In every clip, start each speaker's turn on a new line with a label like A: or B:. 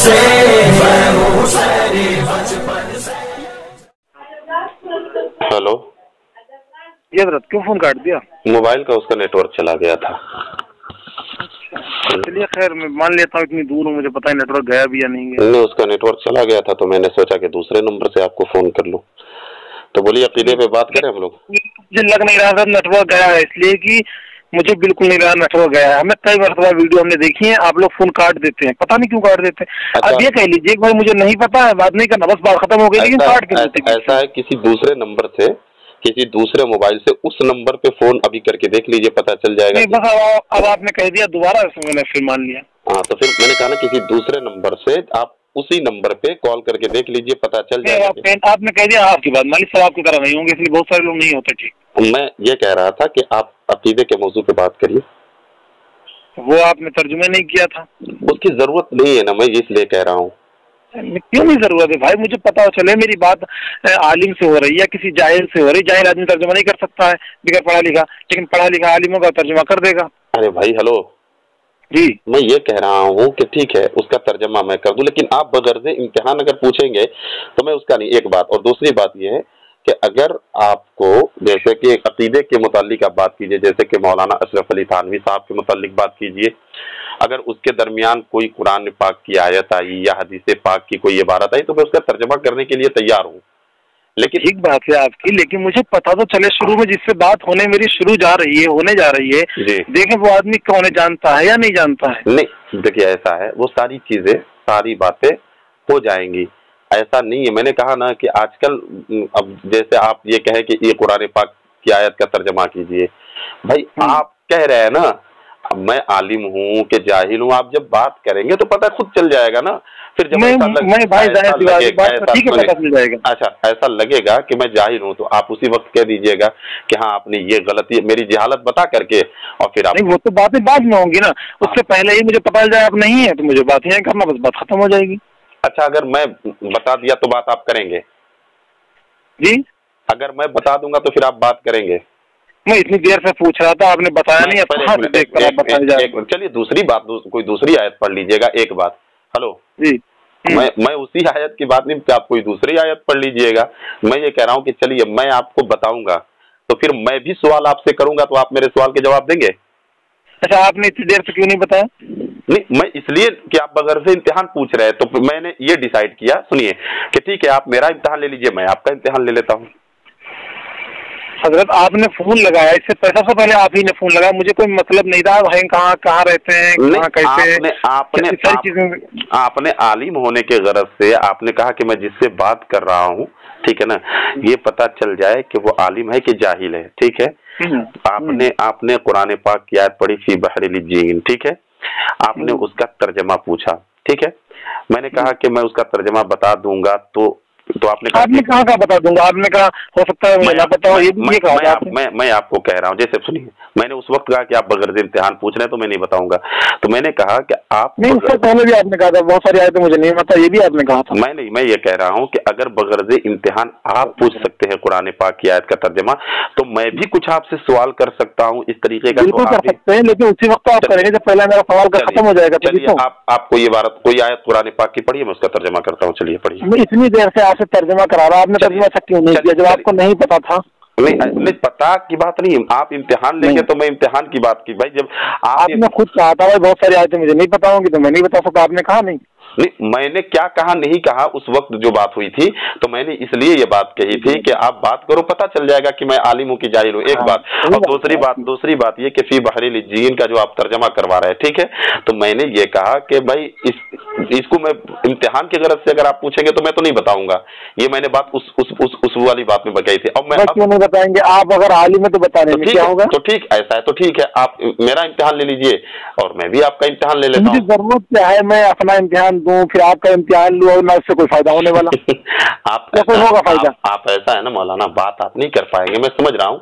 A: Hello,
B: ये हजरत क्यों phone काट दिया?
A: मोबाइल का उसका नेटवर्क चला गया था।
B: चलिए खैर, मैं मान लेता हूँ इतनी दूर हूँ, मुझे पता है नेटवर्क गया भी या नहीं गया।
A: नहीं, उसका नेटवर्क चला गया था तो मैंने सोचा कि दूसरे नंबर से आपको फोन कर लूं। तो बोलिए, अकीदे पे बात करें हम लोग।
B: मुझे लग नहीं रहा था नेटवर्क गया है, इसलिए कि मुझे बिल्कुल नहीं लगा नेटवर्क गया है। हमें कई मरतबा वीडियो हमने देखी है, आप लोग फोन काट देते हैं, पता नहीं क्यों काट देते हैं।
A: अच्छा,
B: अब ये कह लीजिए कि भाई मुझे नहीं पता है, बात नहीं करना, बस बात खत्म हो गई, लेकिन काट के देते हैं।
A: ऐसा है, किसी दूसरे नंबर से, किसी दूसरे मोबाइल से उस नंबर पे फोन अभी करके देख लीजिए, पता चल जाएगा।
B: नहीं, बस अब आपने कह दिया, दोबारा मैंने फिर मान लिया।
A: हाँ, तो फिर मैंने कहा ना, किसी दूसरे नंबर से आप उसी नंबर पे कॉल करके देख लीजिए, पता चल जाएगा।
B: आपने कह दिया, आपकी बात मालिक साहब आपकी तरह नहीं होंगे, इसलिए बहुत सारे लोग नहीं होते। ठीक,
A: मैं ये कह रहा था कि आप अकीदे के मौजू पे बात करिए।
B: वो आपने तर्जुमे नहीं किया था।
A: उसकी जरूरत नहीं है ना, मैं इसलिए कह रहा हूँ।
B: क्यों नहीं जरूरत है भाई? मुझे पता हो चले मेरी बात आलिम से हो रही है, किसी जाहिल से हो रही। जाहिल आदमी तर्जुमा नहीं कर सकता है बगैर पढ़ा लिखा, लेकिन पढ़ा लिखा आलिम होगा तर्जुमा कर देगा।
A: अरे भाई, हेलो
B: जी, मैं
A: ये कह रहा हूँ कि ठीक है, उसका तर्जमा मैं कर दूं, लेकिन आप बगैर इम्तिहान अगर पूछेंगे तो मैं उसका नहीं। एक बात, और दूसरी बात ये है कि अगर आपको, जैसे कि अकीदे के मुतालिक आप बात कीजिए, जैसे कि मौलाना अशरफ अली थानवी साहब के मुतालिक बात कीजिए, अगर उसके दरमियान कोई कुरान पाक की आयत आई या हदीस पाक की कोई इबारत आई तो मैं उसका तर्जमा करने के लिए तैयार हूँ। लेकिन
B: ठीक बात है आपकी, लेकिन मुझे पता तो चले शुरू में, जिससे बात होने मेरी शुरू जा रही है, होने जा रही है, देखें वो आदमी कौन जानता है या नहीं जानता है।
A: नहीं, देखिए ऐसा है, वो सारी चीजें, सारी बातें हो जाएंगी, ऐसा नहीं है। मैंने कहा ना कि आजकल, अब जैसे आप ये कहे कि ये कुरान पाक की आयत का तर्जमा कीजिए, भाई आप कह रहे हैं ना, अब मैं आलिम हूँ कि जाहिल हूँ, आप जब बात करेंगे तो पता खुद चल जाएगा ना। फिर जब अच्छा ऐसा लगेगा कि मैं जाहिल हूँ तो आप उसी वक्त कह दीजिएगा कि हाँ आपने ये गलती, मेरी जहालत बता करके, और फिर आप
B: नहीं, वो तो बातें बाद में होंगी ना, उससे पहले ही मुझे पता चल जाए आप नहीं है तो मुझे बात नहीं करना, बस बात खत्म हो जाएगी।
A: अच्छा, अगर मैं बता दिया तो बात आप करेंगे?
B: जी,
A: अगर मैं बता दूंगा तो फिर आप बात करेंगे?
B: मैं इतनी देर से पूछ रहा था, आपने बताया नहीं।
A: चलिए दूसरी बात, कोई दूसरी आयत पढ़ लीजिएगा। एक बात, हेलो
B: जी,
A: मैं उसी आयत की बात नहीं, आप कोई दूसरी आयत पढ़ लीजिएगा। मैं ये कह रहा हूँ कि चलिए मैं आपको बताऊंगा तो फिर मैं भी सवाल आपसे करूंगा तो आप मेरे सवाल के जवाब देंगे?
B: अच्छा, आपने इतनी देर से क्यों नहीं बताया?
A: नहीं, मैं इसलिए कि आप बगैर से इम्तिहान पूछ रहे हैं, तो मैंने ये डिसाइड किया, सुनिए, कि ठीक है आप मेरा इम्तिहान ले लीजिए, मैं आपका इम्तिहान ले लेता हूँ।
B: हजरत आपने फोन लगाया, इससे सबसे पहले आप ही ने फोन लगाया, मुझे कोई मतलब नहीं था भाई कहाँ रहते हैं, कहाँ कैसे।
A: आपने आलिम होने के गरज से आपने कहा कि मैं जिससे बात कर रहा हूँ, ठीक है ना, ये पता चल जाए कि वो आलिम है कि जाहिल है, ठीक है। आपने कुरान पाक की आयत पढ़ी, फी बहरिल जीन, ठीक है, आपने उसका तर्जमा पूछा, ठीक है, मैंने कहा कि मैं उसका तर्जमा बता दूंगा, तो आपने
B: कहा बता दूंगा, आपने कहा हो सकता है ना पता हो,
A: मैं आपको कह रहा हूँ, जैसे सुनिए, मैंने उस वक्त कहा कि आप बगैर इम्तिहान पूछ रहे हैं तो मैं नहीं बताऊंगा, तो मैंने कहा कि आप
B: नहीं, उससे पहले भी आपने कहा था बहुत सारी आयतें मुझे नहीं पता, ये भी आपने कहा था।
A: मैं ये कह रहा हूँ कि अगर बगैर इम्तिहान आप पूछ सकते हैं कुरान पाक की आयत का तर्जमा, तो मैं भी कुछ आपसे सवाल कर सकता हूँ इस तरीके का।
B: बिल्कुल कर सकते हैं, लेकिन उसी वक्त आप करेंगे जब पहला मेरा सवाल का खत्म हो जाएगा।
A: चलिए आपको ये बात, कोई आयत कुरान पाक की पढ़िए, मैं उसका तर्जमा करता हूँ। चलिए पढ़िए।
B: मैं इतनी देर से आपसे तर्जमा करा रहा, आपने तर्जमा क्यों नहीं किया जब आपको नहीं पता था?
A: नहीं, पता की बात नहीं, आप इम्तिहान लेंगे तो मैं इम्तिहान की बात की। भाई जब
B: आपने खुद कहा था भाई बहुत सारी आयतें मुझे नहीं पता होंगी तो मैं नहीं बता सकता, आपने कहा नहीं।
A: नहीं, मैंने क्या कहा नहीं कहा, उस वक्त जो बात हुई थी तो मैंने इसलिए ये बात कही थी कि आप बात करो, पता चल जाएगा कि मैं आलिम हूँ कि जाहिल हूँ। एक बात, और दूसरी बात ये कि फी बहरिल जीन का जो आप तर्जमा करवा रहे हैं, ठीक है, तो मैंने ये कहा कि भाई इसको मैं इम्तिहान की गरज से अगर आप पूछेंगे तो मैं तो नहीं बताऊंगा। ये मैंने बात उस वाली बात में बताई थी। अब मैं
B: क्यों नहीं बताएंगे? आप अगर आलिम है तो बताने में क्या होगा?
A: तो ठीक, ऐसा है तो ठीक है, आप मेरा इम्तिहान ले लीजिए और मैं भी आपका इम्तिहान ले लेता हूँ।
B: जरूरत क्या है मैं अपना इम्तिहान दूं, फिर आपका इम्तिहान लूं और ना उससे कोई फायदा होने वाला।
A: आप ऐसा है ना मौलाना, बात आप नहीं कर पाएंगे, मैं समझ रहा हूँ।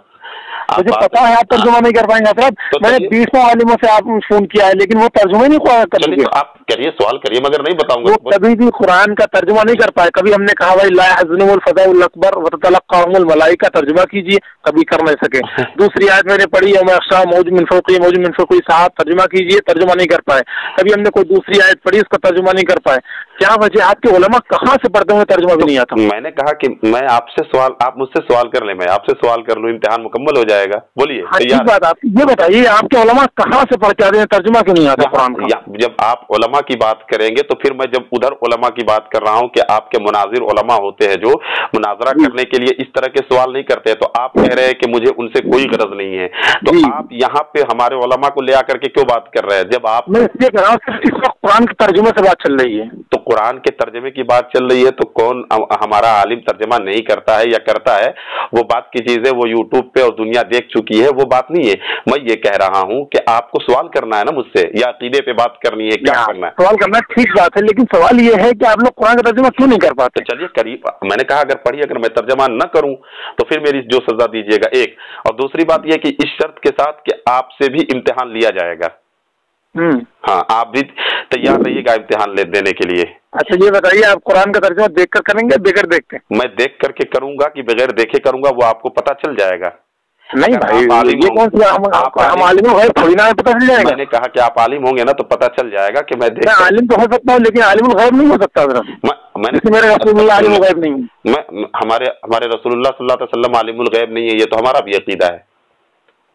B: मुझे पता है आप तर्जुमा नहीं कर पाएंगे हजरत,
A: तो
B: मैंने 20 आलिमों से आप फोन किया है लेकिन वो तर्जुमा नहीं करेंगे।
A: तो आप करिए, सवाल करिए, मगर नहीं बताऊंगा।
B: वो कभी भी कुरान का तर्जुमा नहीं कर पाए। कभी हमने कहा भाई ला हज़नुल फ़ज़ाउल अकबर व ततलक़्क़ाहुमुल मलाइका तर्जुमा कीजिए, कभी कर नहीं सके। दूसरी आयत मैंने पढ़ी यौम यग़शा मौज मिन फ़ौक़िही मौज मिन फ़ौक़िही साहब तर्जुमा कीजिए, तर्जुमा नहीं कर पाए। कभी हमने कोई दूसरी आयत पढ़ी उसका तर्जुमा नहीं कर पाए। क्या वजह, आपके उलमा कहाँ से पढ़ते हुए तर्जुमा भी नहीं आता?
A: मैंने कहा कि मैं आपसे सवाल, आप मुझसे सवाल कर ले, मैं आपसे सवाल कर लूं, इम्तिहान मुकम्मल हो जाएगा। बोलिए।
B: हाँ, ठीक बात। आप ये बताइए आपके उलमा कहाँ से पढ़ के आते हैं, तर्जुमा क्यों नहीं आता कुरान का?
A: जब आप उलमा की बात करेंगे तो फिर मैं जब उधर उलमा की बात कर रहा हूँ कि आपके मुनाजिर उलमा होते हैं जो मुनाजरा करने के लिए इस तरह के सवाल नहीं करते हैं, तो आप कह रहे हैं कि मुझे उनसे कोई गरज नहीं है, तो आप यहाँ पे हमारे उलमा को ले आकर के क्यों बात कर रहे हैं? जब आप,
B: मैं इसलिए कह रहा हूँ सिर्फ इस वक्त कुरान के तर्जुमे से बात चल रही है।
A: तो कुरान के तर्जमे की बात चल रही है तो कौन हमारा आलिम तर्जमा नहीं करता है या करता है, वो बात की चीज है, वो यूट्यूब पे और दुनिया देख चुकी है, वो बात नहीं है। मैं ये कह रहा हूँ कि आपको सवाल करना है ना मुझसे, या अकीदे पे बात करनी है, क्या करना है?
B: सवाल करना ठीक बात है, लेकिन सवाल ये है कि आप लोग कुरान का तर्जुमा क्यों नहीं कर पाते?
A: तो चलिए करिए, मैंने कहा अगर पढ़िए, अगर मैं तर्जमा न करूं तो फिर मेरी जो सजा दीजिएगा, एक। और दूसरी बात यह कि इस शर्त के साथ कि आपसे भी इम्तिहान लिया जाएगा। हाँ, आप भी तैयार रहिएगा इम्तिहान देने के लिए।
B: अच्छा ये बताइए, आप कुरान का तर्जुमा देख कर करेंगे बगैर देख के?
A: मैं देख करके करूंगा कि बगैर देखे करूंगा, वो आपको पता चल जाएगा।
B: नहीं भाई, ये कौन सी हम आलिम हो, थोड़ी ना पता चल जाएगा।
A: मैंने कहा कि आप आलिम होंगे ना तो पता चल जाएगा कि मैं
B: आलिम तो हो सकता हूँ लेकिन आलिमुल गैब नहीं हो सकता। मेरे रसूलुल्लाह आलिमुल गैब नहीं है।
A: हमारे रसूलुल्लाह सल्लल्लाहु अलैहि वसल्लम आलिमुल गैब नहीं है, ये तो हमारा भी अकीदा है।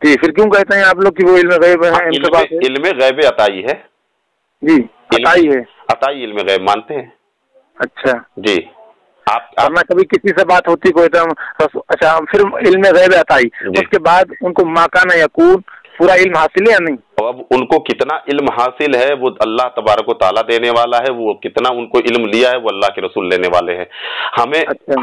B: जी, फिर क्यों कहते हैं आप लोग कि वो इल्म गैब है?
A: इल्म गैब अताई है
B: जी, अताई है,
A: अताई इल्म गैब मानते हैं।
B: अच्छा जी।
A: आप
B: ना कभी किसी से बात होती कोई तो अच्छा, फिर इल्म गैब अताई, उसके बाद उनको माकाना यकून पूरा इल्म हासिल है या नहीं?
A: अब उनको कितना इल्म हासिल है वो अल्लाह तबारक व तआला देने वाला है, वो कितना उनको इल्म लिया है वो अल्लाह के रसूल लेने वाले हैं। हमें
B: अच्छा।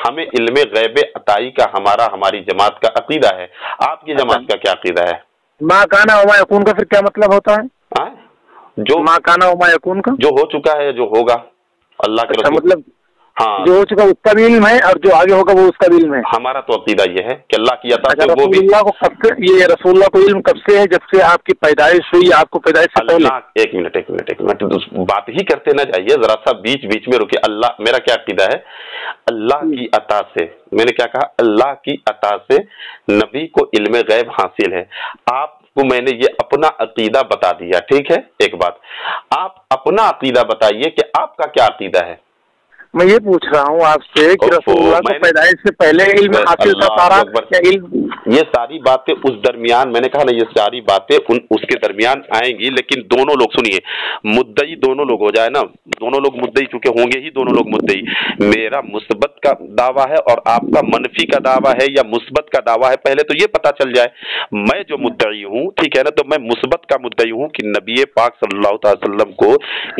A: हमें इल्म गैब अताई का हमारी जमात का अकीदा है। आपकी जमात का क्या अकीदा है?
B: माकाना व मा यकून का फिर क्या मतलब होता है?
A: जो
B: माकाना व मा यकून का जो
A: हो चुका है, जो होगा अल्लाह के रसूल,
B: मतलब
A: हाँ,
B: जो हो चुका उसका भी इल्म है और जो आगे होगा वो उसका भी इल्म है।
A: हमारा तो अकीदा ये है कि अल्लाह की अता से वो भी।
B: रसूलुल्लाह को कब से, ये रसूलुल्लाह को इल्म कब से है? जब से आपकी पैदाइश हुई, आपको पैदाइश से पहले?
A: एक मिनट बात ही करते ना जाइए, जरा सा बीच बीच में रुके। अल्लाह, मेरा क्या अकीदा है? अल्लाह की अता से, मैंने क्या कहा? अल्लाह की अता से नबी को इल्म गैब हासिल है। आपको मैंने ये अपना अकीदा बता दिया, ठीक है? एक बात, आप अपना अकीदा बताइए कि आपका क्या अकीदा है।
B: मैं ये पूछ रहा हूँ आपसे कि रसूलुल्लाह को पैदाइश से पहले इल्म हासिल था सारा, क्या इल्म?
A: ये सारी बातें उस दरमियान, मैंने कहा ना, ये सारी बातें उसके दरमियान आएंगी, लेकिन दोनों लोग, सुनिए, मुद्दई दोनों लोग हो जाए ना, दोनों लोग मुद्दई, चूंकि होंगे ही दोनों लोग मुद्दई। मेरा मुस्बत का दावा है और आपका मनफी का दावा है या मुस्बत का दावा है, पहले तो ये पता चल जाए। मैं जो मुद्दई हूँ, ठीक है ना, तो मैं मुस्बत का मुद्दई हूँ कि नबी पाक सल्लल्लाहु अलैहि वसल्लम को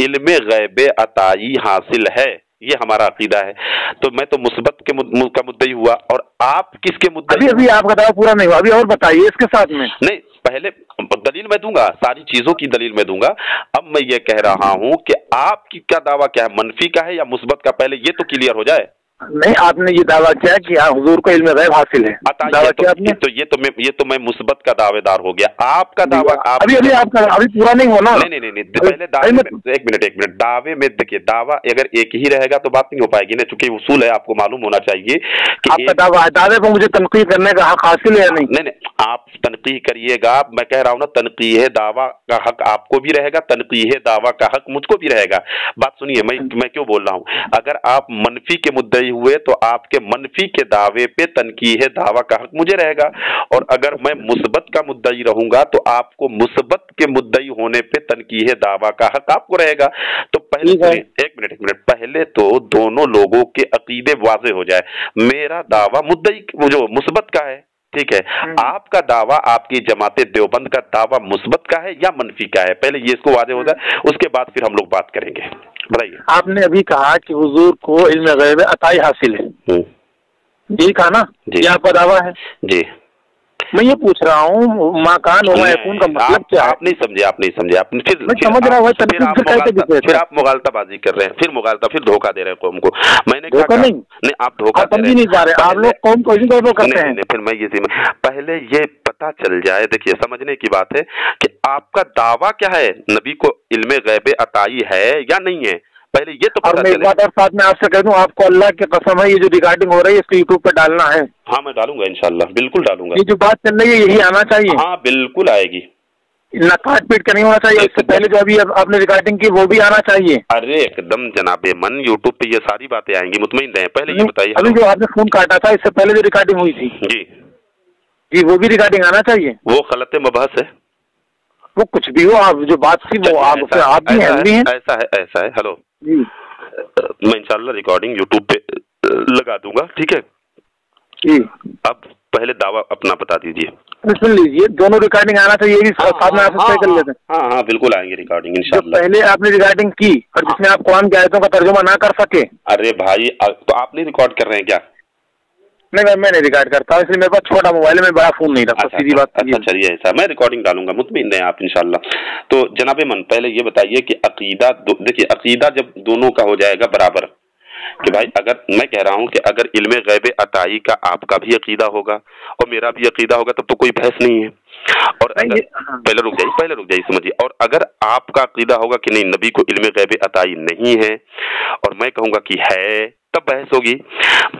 A: इल्म गैब अताई हासिल है, ये हमारा अकीदा है। तो मैं तो मुस्बत के का मुद्दई हुआ, और आप किसके मुद्दई?
B: अभी आपका दावा पूरा नहीं हुआ, अभी और बताइए इसके साथ में।
A: नहीं, पहले दलील मैं दूंगा, सारी चीजों की दलील मैं दूंगा। अब मैं ये कह रहा हूं कि आपकी क्या दावा क्या है, मनफी का है या मुस्बत का? पहले ये तो क्लियर हो जाए।
B: नहीं, आपने ये दावा किया कि हुजूर को इल्म गैब हासिल है, दावा किया आपने।
A: तो ये तो मैं मुस्बत का दावेदार हो गया। आपका दावा
B: अभी आपका अभी पूरा नहीं हुआ ना।
A: नहीं, पहले दावे में, एक मिनट, दावे में देखिए, दावा अगर एक ही रहेगा तो बात नहीं हो पाएगी ना, चूंकि उसूल है, आपको मालूम होना चाहिए कि
B: आपका दावा है, दावे को मुझे तनकीद करने का हक हासिल है या नहीं?
A: नहीं, आप तनकीद करिएगा, मैं कह रहा हूँ ना, तनकीद दावा का हक आपको भी रहेगा, तनकीद दावा का हक मुझको भी रहेगा। बात सुनिए, मैं क्यों बोल रहा हूँ। अगर आप मनफी के मुद्दई हुए तो आपके मनफी के दावे पे तनकीह दावा का हक मुझे रहेगा, और अगर मैं मुस्बत का मुद्दई रहूंगा तो आपको मुस्बत के मुद्दई होने पे तनकीह दावा का हक आपको रहेगा। तो पहले एक मिनट, पहले तो दोनों लोगों के अकीदे वाज़े हो जाए। मेरा दावा मुद्दई जो मुस्बत का है, ठीक है, आपका दावा, आपकी जमाते देवबंद का दावा मुस्बत का है या मनफी का है? पहले ये इसको वाज़े हो जाए, उसके बाद फिर हम लोग बात करेंगे। बताइए।
B: आपने अभी कहा कि हुजूर को इल्म गैब अताई हासिल है, यही कहा ना? ये आपका दावा है
A: जी।
B: मैं ये पूछ रहा हूँ माकान होगा यकून का मतलब क्या है?
A: आप नहीं समझे, आप नहीं समझे, आप फिर
B: मैं समझ रहा हूँ,
A: फिर आप मुगालताबाजी कर रहे हैं, फिर धोखा दे रहे हैं कौम को। मैंने
B: धोखा नहीं,
A: आप धोखा
B: समझ नहीं पा रहे, आप लोग कौम को करते हैं।
A: फिर मैं ये पहले ये पता चल जाए, देखिए समझने की बात है कि आपका दावा क्या है, नबी को इल्मे गैब अताई है या नहीं है, पहले ये तो पता चले।
B: एक बात और साथ में आपसे कह दूं, आपको अल्लाह की कसम है ये जो रिकॉर्डिंग हो रही है इसको यूट्यूब पे डालना है?
A: हाँ मैं डालूंगा इंशाल्लाह, बिल्कुल डालूंगा।
B: ये जो बात चल रही है यही आना चाहिए?
A: हाँ बिल्कुल आएगी,
B: ना काट पीट का नहीं होना चाहिए। इससे पहले जो अभी आपने रिकॉर्डिंग की वो भी आना चाहिए।
A: अरे एकदम जनाबे मन, यूट्यूब पे ये सारी बातें आएंगी, मुतमईन रहें। पहले ये बताइए,
B: अभी जो आपने फोन काटा था इससे पहले जो रिकॉर्डिंग हुई थी जी वो भी रिकॉर्डिंग आना चाहिए?
A: वो गलत मबहस है,
B: वो कुछ भी हो, आप जो बात थी वो आप भी हैं।
A: ऐसा है हेलो जी, मैं इंशाल्लाह रिकॉर्डिंग यूट्यूब पे लगा दूंगा, ठीक है जी। अब पहले दावा अपना बता दीजिए।
B: सुन लीजिए, दोनों रिकॉर्डिंग आना चाहिए, ये साथ में आप तय कर लेते हैं।
A: हाँ बिल्कुल आएंगे रिकॉर्डिंग इंशाल्लाह।
B: पहले आपने रिकॉर्डिंग की और जिसमें आप कुरान की आयतों का तर्जुमा ना कर सके।
A: अरे भाई तो आप नहीं रिकॉर्ड कर रहे हैं क्या?
B: नहीं मैं नहीं रिकॉर्ड करता, इसलिए मेरे पास छोटा मोबाइल है, मैं बड़ा फोन नहीं रखता। सीधी बात।
A: अच्छा चलिए ऐसा, मैं रिकॉर्डिंग डालूंगा, मुतमईन रहें आप इंशाल्लाह। तो जनाबे मन पहले ये बताइए कि अकीदा, देखिए अकीदा जब दोनों का हो जाएगा बराबर, कि भाई अगर मैं कह रहा हूँ कि अगर इल्मे गैब अताई का आपका भी अकीदा होगा और मेरा भी अकीदा होगा तब तो कोई बहस नहीं है। और अगर पहले रुक जाइए समझिए, और अगर आपका अकीदा होगा कि नहीं नबी को इल्मे गैब अताई नहीं है और मैं कहूंगा कि है, तब बहस होगी।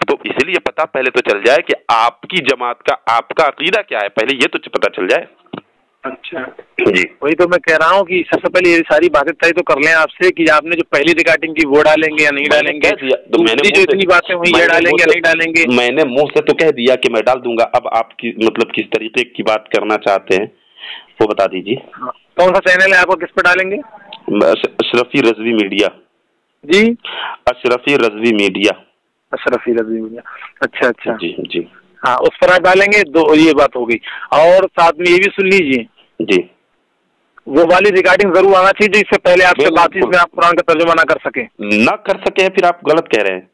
A: तो इसलिए पता पहले तो चल जाए कि आपकी जमात का आपका अकीदा क्या है, पहले ये तो पता चल जाए।
B: अच्छा जी, वही तो मैं कह रहा हूँ कि सबसे पहले ये सारी बातें तय तो कर लें आपसे कि आपने जो पहली रिकॉर्डिंग की वो डालेंगे या नहीं डालेंगे।
A: तो मैंने
B: जो इतनी बातें हुई ये डालेंगे या नहीं डालेंगे,
A: मैंने मुंह से तो कह दिया कि मैं डाल दूंगा। अब आप मतलब किस तरीके की बात करना चाहते हैं वो बता दीजिए।
B: कौन सा चैनल है आपको, किस पे डालेंगे?
A: अशरफी रजवी मीडिया
B: जी,
A: अशरफी रजवी मीडिया।
B: अशरफी रजवी मीडिया, अच्छा
A: जी
B: हाँ, उस पर आप डालेंगे। दो ये बात हो गई, और साथ में ये भी सुन लीजिए जी, वो वाली रिकॉर्डिंग जरूर आना चाहिए जिससे पहले आपसे बात इसमें आप कुरान का तर्जुमा ना कर सके।
A: फिर आप गलत कह रहे हैं।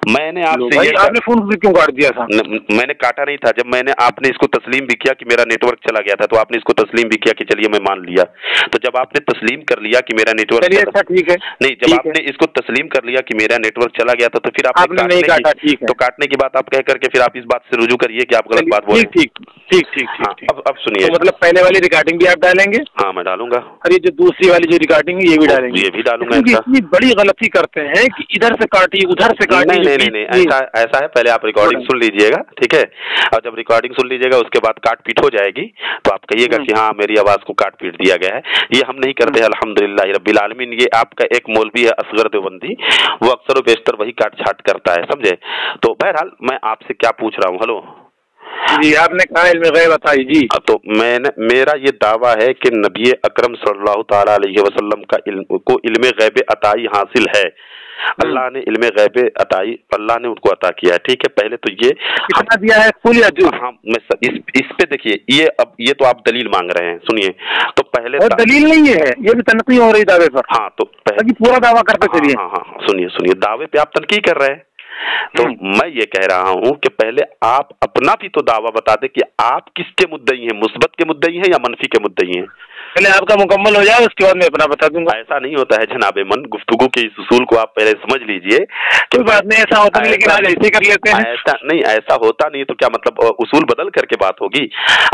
A: मैंने आपसे
B: आपने फोन क्यों काट दिया था?
A: मैंने काटा नहीं था, जब मैंने आपने इसको तस्लीम भी किया कि मेरा नेटवर्क चला गया था, तो आपने इसको तस्लीम भी किया कि चलिए मैं मान लिया। तो जब आपने तस्लीम कर लिया कि मेरा नेटवर्क
B: अच्छा ठीक है,
A: नहीं जब आपने इसको तस्लीम कर लिया कि मेरा नेटवर्क चला गया था, तो फिर आपने नहीं काटा, ठीक है। तो काटने की बात आप कह करके फिर आप इस बात से रुजू करिए कि आप गलत बात बोल रहे हैं।
B: ठीक।
A: अब सुनिए,
B: मतलब पहले वाली रिकॉर्डिंग भी आप डालेंगे?
A: हाँ मैं डालूंगा,
B: और ये जो दूसरी वाली जो रिकॉर्डिंग है ये भी डालेंगे?
A: ये भी डालूंगा।
B: इतनी बड़ी गलती करते हैं कि इधर से काटी उधर से काटी।
A: नहीं ऐसा है, पहले आप रिकॉर्डिंग सुन लीजिएगा, ठीक है, और जब रिकॉर्डिंग सुन लीजिएगा उसके बाद काट पीट हो जाएगी तो आप कहिएगा कि हाँ मेरी आवाज को काट पीट दिया गया है। ये हम नहीं करते हैं अल्हम्दुलिल्लाह रब्बिल आलमीन। ये आपका एक मौलवी है असगर देवबंदी, वो अक्सर बेशतर वही काट छाट करता है, समझे। तो बहरहाल मैं आपसे क्या पूछ रहा हूँ, हेलो
B: जी, आपने कहा इल्मे गैब अताई जी,
A: तो मेरा ये दावा है कि नबी अकरम सल्लल्लाहु ताला अलैहि वसल्लम का इल्मे गैब अताई हासिल है। अल्लाह ने इल्मे गैब अताई अल्लाह ने उनको अता किया है, ठीक है। पहले तो ये
B: कितना दिया है, फुल या जो?
A: हाँ मैं इस पे देखिए, ये तो आप दलील मांग रहे हैं, सुनिए। तो पहले
B: दलील नहीं है, ये भी तनकीद हो रही दावे पर।
A: हाँ तो
B: पूरा दावा करते चलिए।
A: हाँ सुनिए, दावे पे आप तनकीद कर रहे हैं, तो मैं ये कह रहा हूँ कि पहले आप अपना भी तो दावा बता दे कि आप किसके मुद्दई हैं, मुस्बत के मुद्दई हैं या मनफी के मुद्दई हैं।
B: पहले आपका मुकम्मल हो जाए उसके बाद मैं अपना बता दूंगा।
A: ऐसा नहीं होता है जनाबे मन, गुफ्तगू के इस उसूल को आप पहले समझ लीजिए।
B: कोई बात नहीं, ऐसा होता नहीं, लेकिन आज ऐसे कर लेते हैं।
A: ऐसा होता नहीं तो क्या मतलब उसूल बदल करके बात होगी।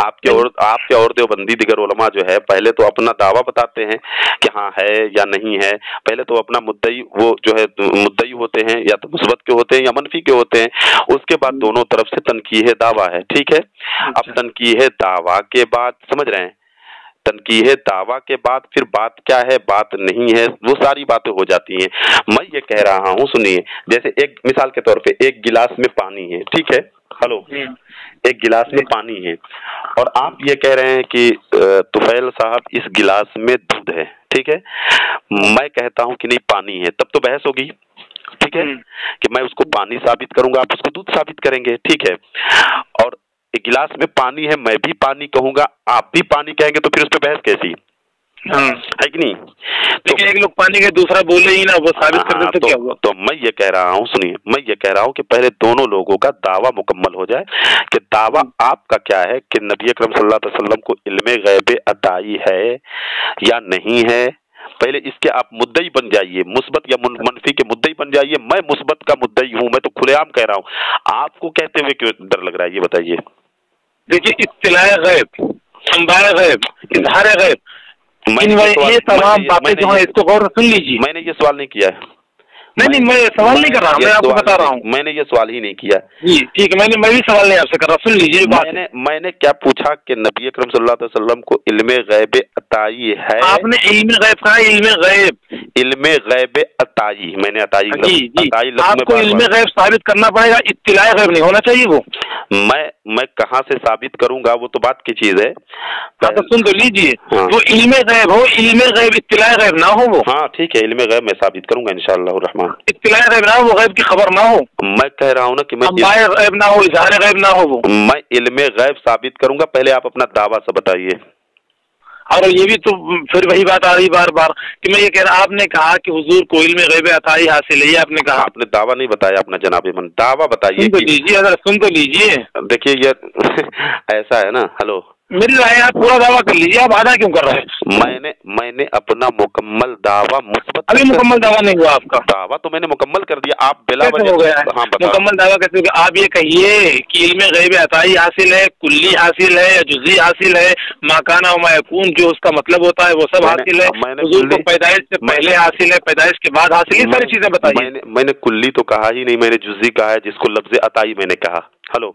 A: आपके और देवबंदी दिगर उलमा जो है पहले तो अपना दावा बताते हैं कि हाँ है या नहीं है। पहले तो अपना मुद्दई वो जो है मुद्दई होते हैं, या तो मुस्बत के होते हैं या मनफी के होते हैं। उसके बाद दोनों तरफ से तनकीह दावा है, ठीक है। अब तनकीह दावा के बाद समझ रहे हैं, तनकीह दावा के बाद फिर बात क्या है बात नहीं है, वो सारी बातें हो जाती हैं। मैं ये कह रहा हूँ, सुनिए, जैसे एक मिसाल के तौर पे एक गिलास में पानी है, ठीक है, हेलो, एक गिलास में पानी है और आप ये कह रहे हैं कि तुफैल साहब इस गिलास में दूध है, ठीक है। मैं कहता हूँ कि नहीं पानी है, तब तो बहस होगी, ठीक है, कि मैं उसको पानी साबित करूंगा, आप उसको दूध साबित करेंगे, ठीक है। और एक गिलास में पानी है, मैं भी पानी कहूंगा, आप भी पानी कहेंगे, तो फिर उस पर बहस कैसी? है कि नहीं?
B: लेकिन एक लोग पानी के दूसरा बोले ही ना, वो साबित कर दे तो क्या हुआ?
A: तो मैं ये कह रहा हूँ, सुनिए, मैं ये कह रहा हूँ कि पहले दोनों लोगों का दावा मुकम्मल हो जाए कि दावा आपका क्या है कि नबी अकरम सल्लल्लाहु अलैहि वसल्लम को इल्मे गैब अताई है या नहीं है। पहले इसके आप मुद्दई बन जाइए, मुस्बत या मनफी के मुद्दई बन जाइए। मैं मुस्बत का मुद्दई हूँ, मैं तो खुलेआम कह रहा हूँ, आपको कहते हुए क्यों डर लग रहा है ये बताइए।
B: देखिए, इत्तिलाए गैब, अंबाए गैब, इज़हारे गैब, ये तमाम बातें जो है इसको गौर सुन लीजिए।
A: मैंने ये सवाल नहीं किया है।
B: नहीं, मैं सवाल नहीं कर रहा, मैं आपको बता रहा हूँ।
A: मैंने ये सवाल ही नहीं किया
B: जी, ठीक है, मैं भी सवाल नहीं आपसे कर रहा, सुन लीजिए बात।
A: मैंने क्या पूछा कि नबी अकरम सल्लल्लाहु अलैहि वसल्लम को इल्मे गैब अताई है।
B: आपने इल्मे गैब कहा, इल्मे गैब,
A: इल्मे गैब अताई, मैंने अताई
B: आपको इल्मे गैब साबित करना पड़ेगा, इत्तिलाए गैब नहीं होना चाहिए वो।
A: मैं कहाँ से साबित करूंगा, वो तो बात की चीज है।
B: हाँ तो सुन तो लीजिए, वो इल्मे गैब हो, इल्मे गैब, इत्तिलाए गैब ना हो वो।
A: हाँ ठीक है, इल्मे गैब मैं साबित करूंगा इंशाअल्लाह रहमान।
B: इत्तिलाए गैब ना हो, वो गैब की खबर ना हो।
A: मैं कह रहा हूँ ना कि मैं
B: अंबाए गैब ना हो, इज़हारे गैब ना हो वो।
A: मैं इल्मे गैब साबित करूंगा, पहले आप अपना दावा से बताइए।
B: और ये भी तो फिर वही बात आ रही बार बार कि मैं ये कह रहा, आपने कहा कि हुजूर को इल्मे गैब अताई हासिल है, आपने कहा।
A: आपने दावा नहीं बताया अपना जनाबे मन, दावा बताइए।
B: सुन तो लीजिए, अगर सुन तो लीजिए।
A: देखिए ये ऐसा है ना, हेलो,
B: मेरी राय आप पूरा दावा कर लीजिए, आप आधा क्यों कर रहे हैं?
A: मैंने अपना मुकम्मल दावा मुस्बत,
B: अभी मुकम्मल दावा नहीं हुआ आपका।
A: दावा तो मैंने मुकम्मल कर दिया, आप बिला
B: वजह हो गया है।
A: हाँ,
B: मुकम्मल दावा कैसे होगा? आप ये कहिए कि इल्मे गैब अताई हासिल है, कुल्ली हासिल है या जुज़ी हासिल है, माकाना व मायकून जो उसका मतलब होता है वो सब हासिल है, हुजूर को पैदाइश से पहले हासिल है, पैदाइश के बाद हासिल, ये सारी चीजें बताइए।
A: मैंने कुल्ली तो कहा ही नहीं, मैंने जुज़ी कहा है, जिसको लफ्ज़ अताई मैंने कहा। हेलो,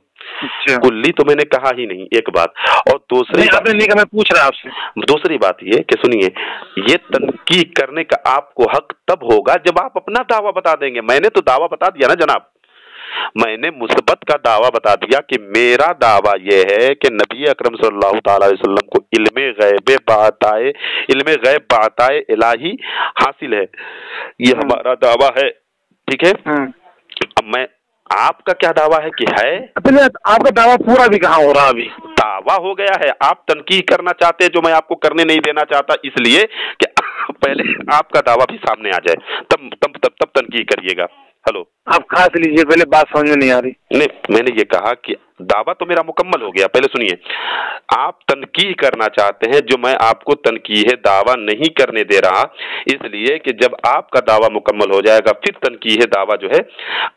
B: अच्छा,
A: कुल्ली तो मैंने कहा ही नहीं, एक बात। और दूसरी
B: आपने नहीं कहा, मैं पूछ रहा आपसे।
A: दूसरी बात ये कि सुनिए, ये तनकीद करने का आपको हक तब होगा जब आप अपना दावा बता देंगे। मैंने तो दावा बता दिया ना जनाब, मैंने मुस्बत का दावा बता दिया कि मेरा दावा यह है कि नबी अकरम सल्लल्लाहु अलैहि वसल्लम को इल्मे गैब बाताए इलाही हासिल है, ये हमारा दावा है, ठीक है। अब मैं, आपका क्या दावा है कि है?
B: आपका दावा पूरा भी कहाँ हो रहा, अभी
A: दावा हो गया है, आप तनकीद करना चाहते हैं जो मैं आपको करने नहीं देना चाहता, इसलिए कि पहले आपका दावा भी सामने आ जाए, तब तनकीद करिएगा। हेलो,
B: आप खास लीजिए, पहले बात समझ में नहीं आ रही।
A: नहीं, मैंने ये कहा कि दावा तो मेरा मुकम्मल हो गया, पहले सुनिए। आप तनकीद करना चाहते हैं जो मैं आपको तनकीद दावा नहीं करने दे रहा, इसलिए कि जब आपका दावा मुकम्मल हो जाएगा फिर तनकीद दावा जो है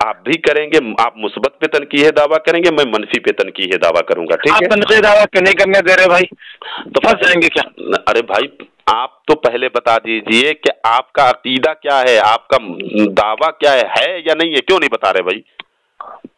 A: आप भी करेंगे। आप मुस्बत पे तनकीद दावा करेंगे, मैं मनफी पे तनकीद दावा करूंगा, ठीक है।
B: आप तनकीद दावा नहीं करने दे रहे भाई, तो फंस जाएंगे क्या?
A: अरे भाई, आप तो पहले बता दीजिए कि आपका अकीदा क्या है, आपका दावा क्या है या नहीं है, क्यों नहीं बता रहे भाई?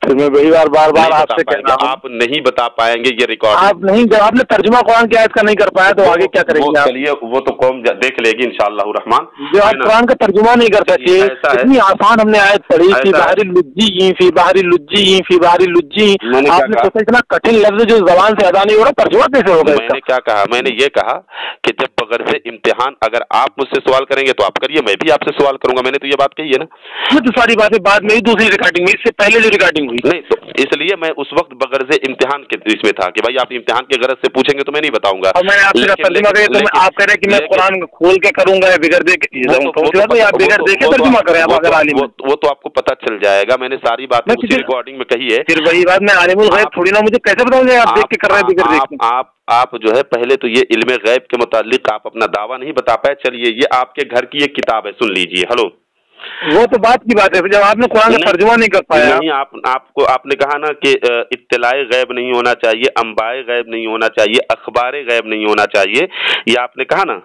B: फिर मैं वही बार आपसे कह रहा हूं,
A: आप नहीं बता पाएंगे, ये रिकॉर्ड
B: आप नहीं, जब आपने तर्जुमा कुरान की आयत का नहीं कर पाया तो आगे क्या करेंगे आप?
A: चलिए, वो तो कौम देख लेगी इंशाअल्लाह रहमान।
B: जो आप कुरान का तर्जुमा नहीं कर सकते, इतनी आसान हमने आयत पढ़ी कि बाहरी लुज्जी फी बाहरी लुज्जी फी बाहरी लुज्जी, आपने सोचा इतना कठिन लफ्ज जो जबान से अदा नहीं हो रहा, तर्जुमा कैसे होगा?
A: मैंने क्या कहा? मैंने ये कहा कि जब बगैर से इम्तिहान, अगर आप मुझसे सवाल करेंगे तो आप करिए, मैं भी आपसे सवाल करूंगा, मैंने तो ये बात कही है ना।
B: ये तो सारी बातें बाद में ही, दूसरी रिकॉर्डिंग में, इससे पहले जो रिकॉर्डिंग हुई
A: नहीं, तो इसलिए मैं उस वक्त बगैर से इम्तिहान के इसमें था कि भाई आप इम्तिहान के गरज से पूछेंगे तो मैं नहीं बताऊंगा।
B: और मैंने आपसे तर्जुमा किया तो आप कह रहे हैं कि मैं कुरान खोल के करूंगा या बिगड़ दे के, आप बिगड़ दे के तर्जुमा करें आप अगर आलिम?
A: वो तो आपको पता चल जाएगा, मैंने सारी बात रिकॉर्डिंग में कही है।
B: फिर वही बात, मैं आलिमुल गैब थोड़ी ना, मुझे कैसे बताऊंगे आप देख के कर रहे हैं बिगड़ देख के?
A: आप जो है पहले तो ये इल्मे गैब के मुतालिक आप अपना दावा नहीं बता पाए। चलिए, ये आपके घर की एक किताब है, सुन लीजिए। हेलो,
B: वो तो बात की बात है, जब आपने कुरान का तर्जुमा नहीं कर पाया।
A: नहीं, आपने कहा ना कि इत्तिलाए गैब नहीं होना चाहिए, अंबाए गैब नहीं होना चाहिए, अखबारे गैब नहीं होना चाहिए, ये आपने कहा ना।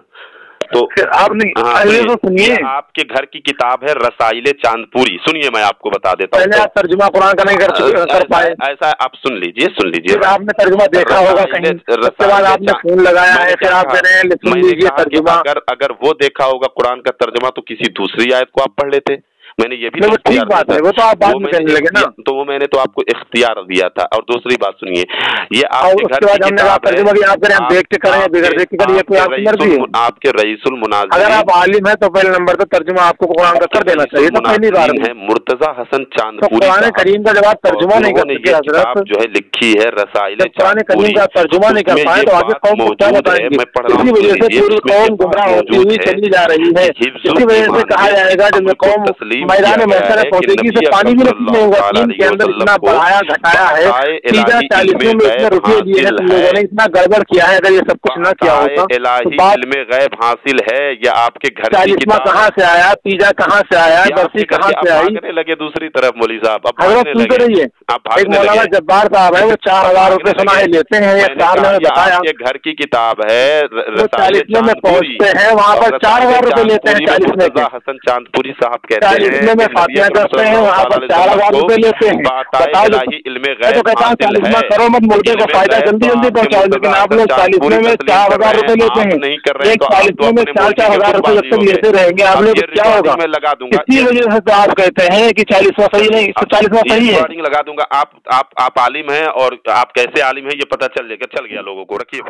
A: तो
B: फिर आपने पहले तो सुनिए,
A: आपके घर की किताब है रसाइले चांदपुरी, सुनिए मैं आपको बता देता हूँ।
B: पहले आप तर्जुमा कुरान का नहीं कर पाए,
A: ऐसा आप सुन लीजिए।
B: फिर आपने तर्जुमा देखा होगा कहीं, उसके बाद आपने फोन लगाया है, फिर आप कह रहे हैं सुन लीजिए तर्जुमा।
A: अगर वो देखा होगा कुरान का तर्जुमा तो किसी दूसरी आयत को आप पढ़ लेते। मैंने ये भी
B: ठीक बात है, वो तो आप बाद में कहने लगे ना,
A: तो वो मैंने तो आपको इख्तियार दिया था। और दूसरी बात सुनिए, ये आपके घर की आपके रईसुल मुनाज़िरीन,
B: अगर आप आलिम है तो पहले नंबर पर तर्जुमा आपको कुरान का कर देना चाहिए, तो पहली बार
A: है मुर्तजा हसन चांदपुरी,
B: कुरान करीम का जब आप तर्जुमा नहीं कर सकते हज़रत,
A: जो है लिखी है रसाइल
B: कुरान करीम का तर्जुमा नहीं कर पाए तो आगे कौम को क्या बताएंगे? इसी वजह से पूरी कौम गुमराह होती हुई चली जा रही है। इसी वजह से कहा जाएगा जब कौम मैदान महशर में पहुंचेगी से पानी भी नसीब नहीं होगा। दीन के अंदर इतना बढ़ाया घटाया है, तीजा 40 में इतने रुपये दिए हैं, तुम लोगों ने इतना गड़बड़ किया है। अगर ये सब कुछ न किया होता तो बात
A: इल्मे गैब हासिल है या आपके घर की
B: 40वां कहाँ से आया, तीजा कहाँ से आया, बरसी कहाँ से आई,
A: लगे दूसरी तरफ मौलवी साहब
B: हजरत सुनते रहिए। एक मौलाना जब्बार साहब है, वो 4000 रुपए सुनाए लेते हैं, एक साहब ने बताया
A: ये घर की किताब है,
B: 40वें में पहुंचते हैं, वहाँ पर 4000 रुपए लेते हैं। 40वें के
A: हसन चांदपुरी साहब कहते हैं
B: 40वें में फातिहा करते हैं, वहाँ पर 4000 रुपए लेते हैं। बताओ तो कहता हूँ 40वां करो मत, मुर्दे को फायदा जल्दी जल्दी पहुँचाओ, लेकिन आप लोग 40वें में 4000 रुपए लेते हैं। एक 40वें में 4-4 हजार रुपए जब तक लेते रहेंगे आप लोग, क्या होगा?
A: मैं लगा दूंगा।
B: इसी वजह से तो आप कहते हैं कि 40वां सही नहीं, 40वां सही है।
A: लगा दूंगा। आप आलिम हैं और आप कैसे आलिम हैं ये पता चल गया लोगों को। रखिए।